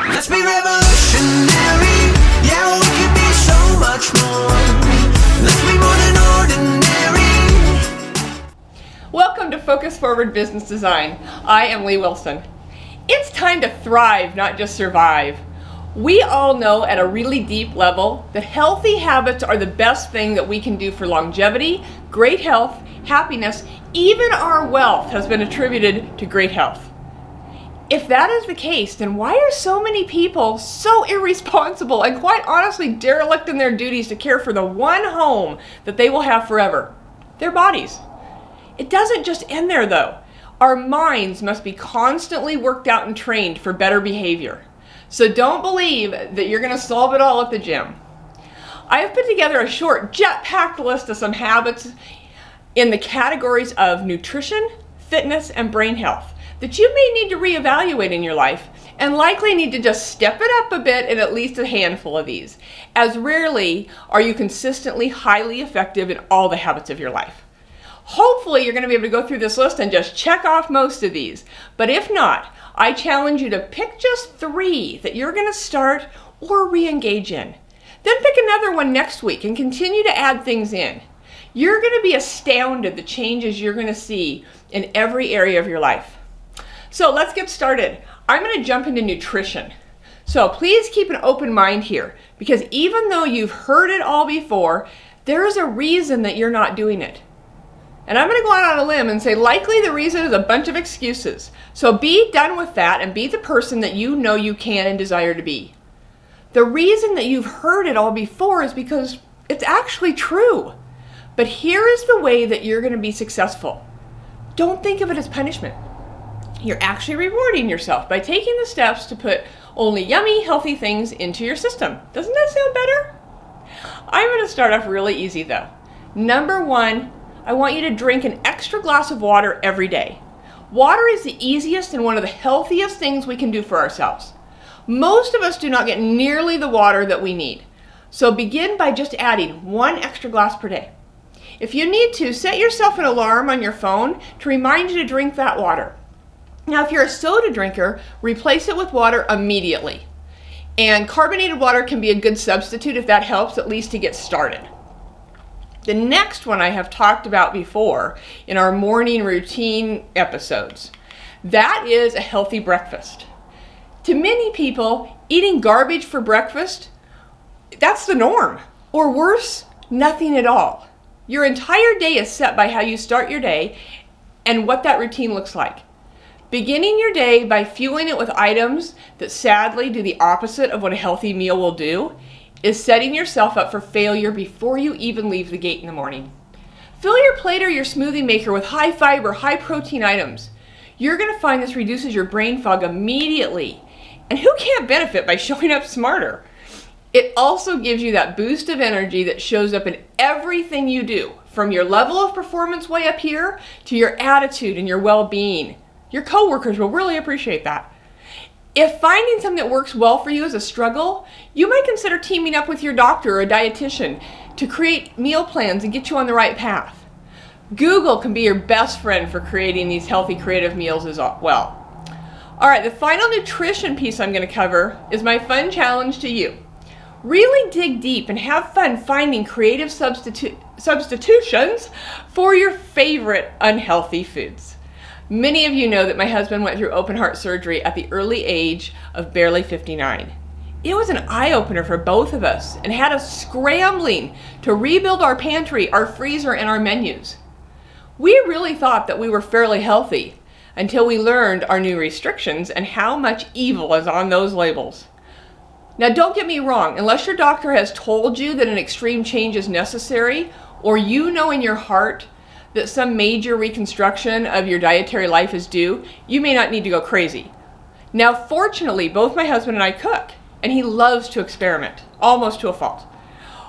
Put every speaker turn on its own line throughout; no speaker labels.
Let's be revolutionary. Yeah, we can be so much more. Let's be more than ordinary.
Welcome to Focus Forward Business Design. I am Lee Wilson. It's time to thrive, not just survive. We all know at a really deep level that healthy habits are the best thing that we can do for longevity, great health, happiness, even our wealth has been attributed to great health. If that is the case, then why are so many people so irresponsible and quite honestly derelict in their duties to care for the one home that they will have forever? Their bodies. It doesn't just end there though. Our minds must be constantly worked out and trained for better behavior. So don't believe that you're going to solve it all at the gym. I have put together a short, jet-packed list of some habits in the categories of nutrition, fitness, and brain health that you may need to reevaluate in your life and likely need to just step it up a bit in at least a handful of these, as rarely are you consistently highly effective in all the habits of your life. Hopefully you're going to be able to go through this list and just check off most of these, but if not, I challenge you to pick just 3 that you're going to start or re-engage in. Then pick another one next week and continue to add things in. You're going to be astounded the changes you're going to see in every area of your life. So let's get started. I'm going to jump into nutrition. So please keep an open mind here, because even though you've heard it all before, there is a reason that you're not doing it. And I'm going to go out on a limb and say likely the reason is a bunch of excuses. So be done with that and be the person that you know you can and desire to be. The reason that you've heard it all before is because it's actually true. But here is the way that you're going to be successful. Don't think of it as punishment. You're actually rewarding yourself by taking the steps to put only yummy, healthy things into your system. Doesn't that sound better? I'm going to start off really easy though. Number 1, I want you to drink an extra glass of water every day. Water is the easiest and one of the healthiest things we can do for ourselves. Most of us do not get nearly the water that we need. So begin by just adding 1 extra glass per day. If you need to, set yourself an alarm on your phone to remind you to drink that water. Now, if you're a soda drinker, replace it with water immediately. And carbonated water can be a good substitute if that helps, at least to get started. The next one I have talked about before in our morning routine episodes. That is a healthy breakfast. To many people, eating garbage for breakfast, that's the norm. Or worse, nothing at all. Your entire day is set by how you start your day and what that routine looks like. Beginning your day by fueling it with items that sadly do the opposite of what a healthy meal will do is setting yourself up for failure before you even leave the gate in the morning. Fill your plate or your smoothie maker with high fiber, high protein items. You're going to find this reduces your brain fog immediately. And who can't benefit by showing up smarter? It also gives you that boost of energy that shows up in everything you do, from your level of performance way up here to your attitude and your well-being. Your coworkers will really appreciate that. If finding something that works well for you is a struggle, you might consider teaming up with your doctor or a dietitian to create meal plans and get you on the right path. Google can be your best friend for creating these healthy, creative meals as well. All right, the final nutrition piece I'm going to cover is my fun challenge to you. Really dig deep and have fun finding creative substitutions for your favorite unhealthy foods. Many of you know that my husband went through open heart surgery at the early age of barely 59. It was an eye-opener for both of us and had us scrambling to rebuild our pantry, our freezer, and our menus. We really thought that we were fairly healthy until we learned our new restrictions and how much evil is on those labels. Now don't get me wrong, unless your doctor has told you that an extreme change is necessary, or you know in your heart that some major reconstruction of your dietary life is due, you may not need to go crazy. Now, fortunately, both my husband and I cook, and he loves to experiment, almost to a fault.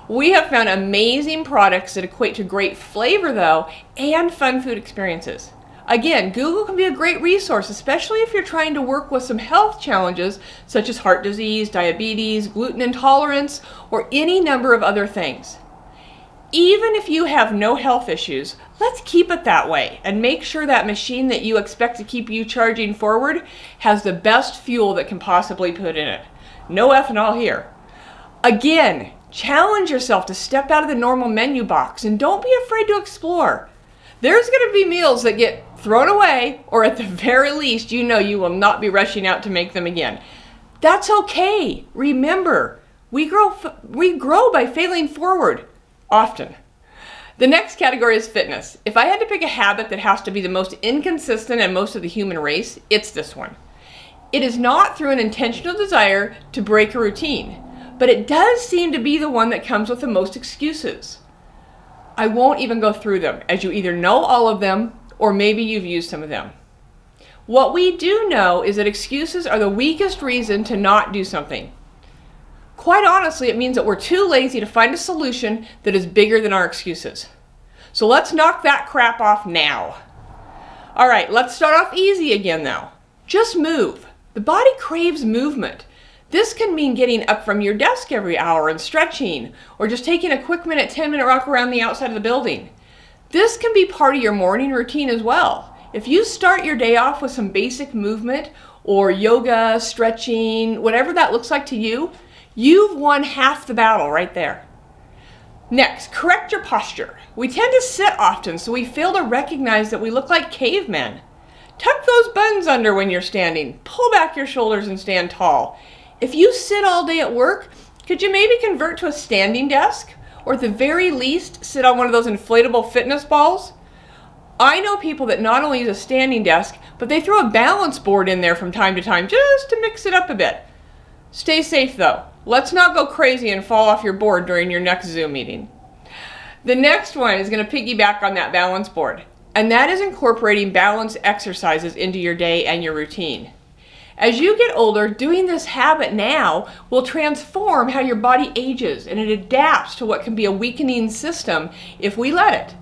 We have found amazing products that equate to great flavor, though, and fun food experiences. Again, Google can be a great resource, especially if you're trying to work with some health challenges, such as heart disease, diabetes, gluten intolerance, or any number of other things. Even if you have no health issues, let's keep it that way and make sure that machine that you expect to keep you charging forward has the best fuel that can possibly put in it. No ethanol here. Again, challenge yourself to step out of the normal menu box and don't be afraid to explore. There's going to be meals that get thrown away, or at the very least, you know you will not be rushing out to make them again. That's okay. Remember, we grow by failing forward. Often. The next category is fitness. If I had to pick a habit that has to be the most inconsistent in most of the human race, it's this one. It is not through an intentional desire to break a routine, but it does seem to be the one that comes with the most excuses. I won't even go through them, as you either know all of them or maybe you've used some of them. What we do know is that excuses are the weakest reason to not do something. Quite honestly, it means that we're too lazy to find a solution that is bigger than our excuses. So let's knock that crap off now. All right, let's start off easy again though. Just move. The body craves movement. This can mean getting up from your desk every hour and stretching, or just taking a quick 10-minute walk around the outside of the building. This can be part of your morning routine as well. If you start your day off with some basic movement or yoga, stretching, whatever that looks like to you, you've won half the battle right there. Next, correct your posture. We tend to sit often, so we fail to recognize that we look like cavemen. Tuck those buns under when you're standing. Pull back your shoulders and stand tall. If you sit all day at work, could you maybe convert to a standing desk? Or at the very least, sit on one of those inflatable fitness balls? I know people that not only use a standing desk, but they throw a balance board in there from time to time just to mix it up a bit. Stay safe though. Let's not go crazy and fall off your board during your next Zoom meeting. The next one is going to piggyback on that balance board, and that is incorporating balance exercises into your day and your routine. As you get older, doing this habit now will transform how your body ages, and it adapts to what can be a weakening system if we let it.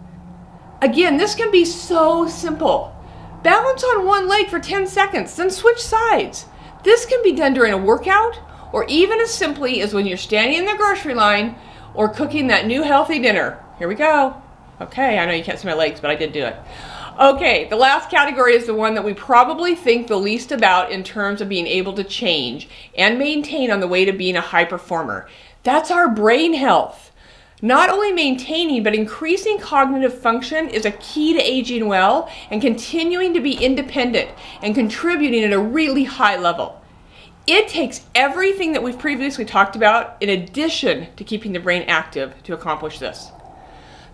Again, this can be so simple. Balance on one leg for 10 seconds, then switch sides. This can be done during a workout, or even as simply as when you're standing in the grocery line or cooking that new healthy dinner. Here we go. Okay, I know you can't see my legs, but I did do it. Okay, the last category is the one that we probably think the least about in terms of being able to change and maintain on the way to being a high performer. That's our brain health. Not only maintaining, but increasing cognitive function is a key to aging well and continuing to be independent and contributing at a really high level. It takes everything that we've previously talked about in addition to keeping the brain active to accomplish this.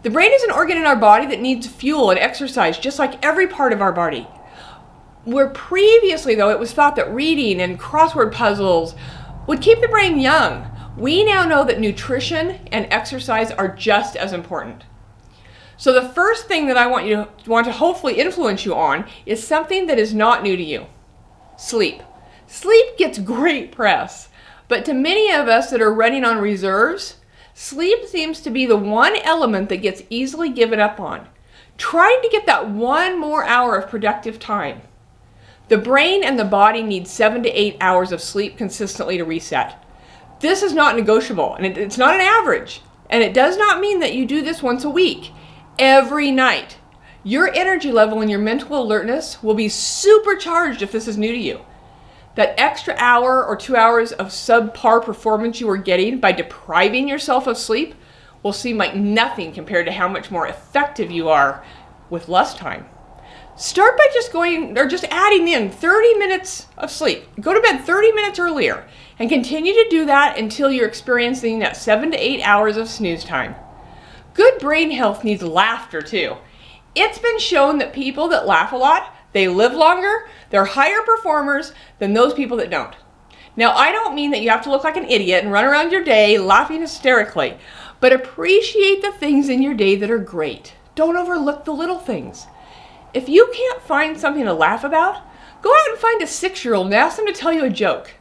The brain is an organ in our body that needs fuel and exercise just like every part of our body. Where previously, though, it was thought that reading and crossword puzzles would keep the brain young, we now know that nutrition and exercise are just as important. So the first thing that I want to hopefully influence you on is something that is not new to you. Sleep. Sleep gets great press, but to many of us that are running on reserves, sleep seems to be the one element that gets easily given up on, trying to get that one more hour of productive time. The brain and the body need 7 to 8 hours of sleep consistently to reset. This is not negotiable, and it's not an average, and it does not mean that you do this once a week, every night. Your energy level and your mental alertness will be supercharged if this is new to you. That extra hour or 2 hours of subpar performance you are getting by depriving yourself of sleep will seem like nothing compared to how much more effective you are with less time. Start by just adding in 30 minutes of sleep. Go to bed 30 minutes earlier and continue to do that until you're experiencing that 7 to 8 hours of snooze time. Good brain health needs laughter too. It's been shown that people that laugh a lot, they live longer, they're higher performers than those people that don't. Now, I don't mean that you have to look like an idiot and run around your day laughing hysterically, but appreciate the things in your day that are great. Don't overlook the little things. If you can't find something to laugh about, go out and find a 6-year-old and ask them to tell you a joke.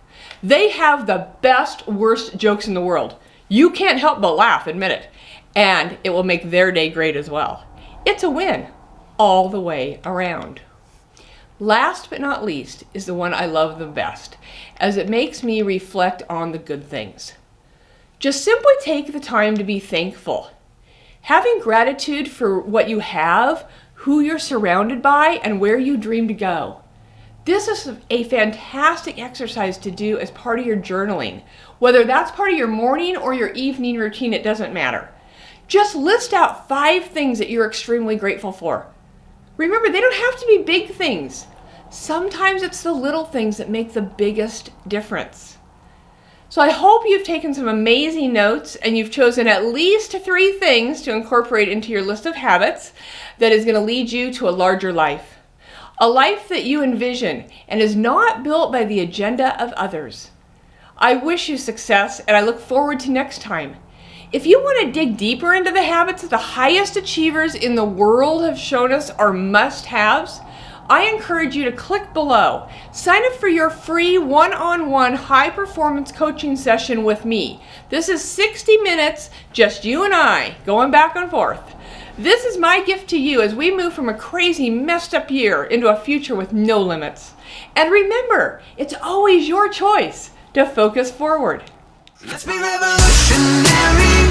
They have the best, worst jokes in the world. You can't help but laugh, admit it. And it will make their day great as well. It's a win all the way around. Last but not least is the one I love the best, as it makes me reflect on the good things. Just simply take the time to be thankful. Having gratitude for what you have, who you're surrounded by, and where you dream to go. This is a fantastic exercise to do as part of your journaling. Whether that's part of your morning or your evening routine, it doesn't matter. Just list out 5 things that you're extremely grateful for. Remember, they don't have to be big things. Sometimes it's the little things that make the biggest difference. So I hope you've taken some amazing notes and you've chosen at least 3 things to incorporate into your list of habits that is going to lead you to a larger life. A life that you envision and is not built by the agenda of others. I wish you success and I look forward to next time. If you want to dig deeper into the habits that the highest achievers in the world have shown us are must-haves, I encourage you to click below. Sign up for your free one-on-one high-performance coaching session with me. This is 60 minutes, just you and I, going back and forth. This is my gift to you as we move from a crazy, messed up year into a future with no limits. And remember, it's always your choice to focus forward.
Let's be revolutionary.